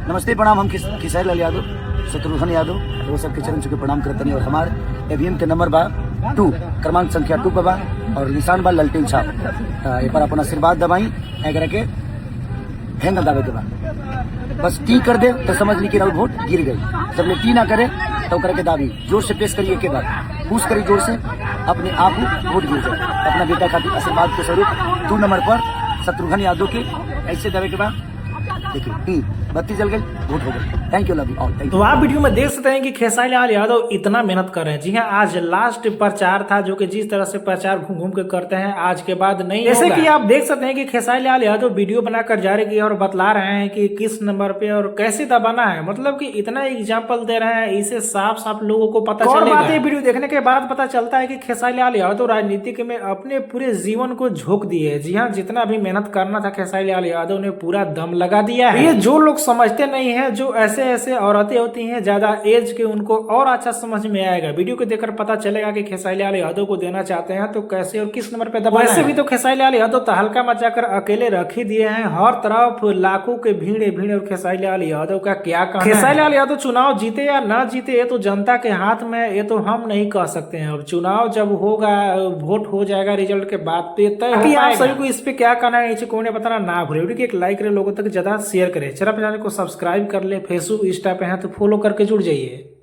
नमस्ते प्रणाम। हम खेसारी लाल यादव, शत्रुघ्न यादव वो सबके चरण छू के प्रणाम करते हैं। और हमारे ईवीएम के नंबर बा 2, क्रमांक संख्या 2 पे बा और निशान बा ललटेन छाप। एक बार अपन आशीर्वाद दबाई एकर के हैंग दावे के बाद बस टी कर दे तो समझ ली कि राउत वोट गिर गई। जब ले टी ना करे तो करके दावी जोर से पेश करिए के बाद पूछ करी जोर से अपने आप वोट गिर जाए। अपना बेटा खातिर आशीर्वाद के स्वरूप 2 नंबर पर शत्रुघ्न यादव के ऐसे दावे के बाद देखिए बत्ती जल गई, वोट हो गई। Thank you, love you all. तो आप वीडियो में देख सकते हैं कि खेसारी लाल यादव इतना मेहनत कर रहे हैं। जी हाँ, आज लास्ट प्रचार था जो कि जिस तरह से प्रचार घूम घूम के करते हैं आज के बाद नहीं जैसे कि आप देख सकते हैं कि खेसारी लाल यादव वीडियो बनाकर जारी किया और बतला रहे हैं कि किस नंबर पे और कैसे दबाना है। मतलब कि इतना एग्जाम्पल दे रहे हैं, इसे साफ साफ लोगों को पता चलेगा। बात वीडियो देखने के बाद पता चलता है कि खेसारी लाल यादव राजनीति में अपने पूरे जीवन को झोंक दिए है। जी हाँ, जितना भी मेहनत करना था खेसारी लाल यादव ने पूरा दम लगा दिया है। ये जो लोग समझते नहीं है, जो ऐसे औरतें होती हैं ज्यादा एज के, उनको और अच्छा समझ में आएगा। वीडियो को देखकर पता चलेगा कि खेसारी लाल यादव को देना चाहते हैं तो कैसे और किस नंबर पे दबाना है। वैसे भी तो खेसारी लाल यादव तहलका मचाकर अकेले रख ही दिए हैं। हर तरफ लाखों के भीड़ और खेसारी लाल यादव का क्या कहना है। खेसारी लाल यादव चुनाव जीते या ना जीते ये तो जनता के हाथ में है, ये तो हम नहीं कह सकते हैं। अब चुनाव जब होगा, वोट हो जाएगा, रिजल्ट के बाद पे तय हो। आप सभी को इस पे क्या कहना है नीचे कमेंट बताना ना भूले। वीडियो को एक लाइक करें, लोगों तक ज्यादा शेयर करें, चैनल को सब्सक्राइब कर ले। फेसबुक इंस्टा पे हैं तो फॉलो करके जुड़ जाइए।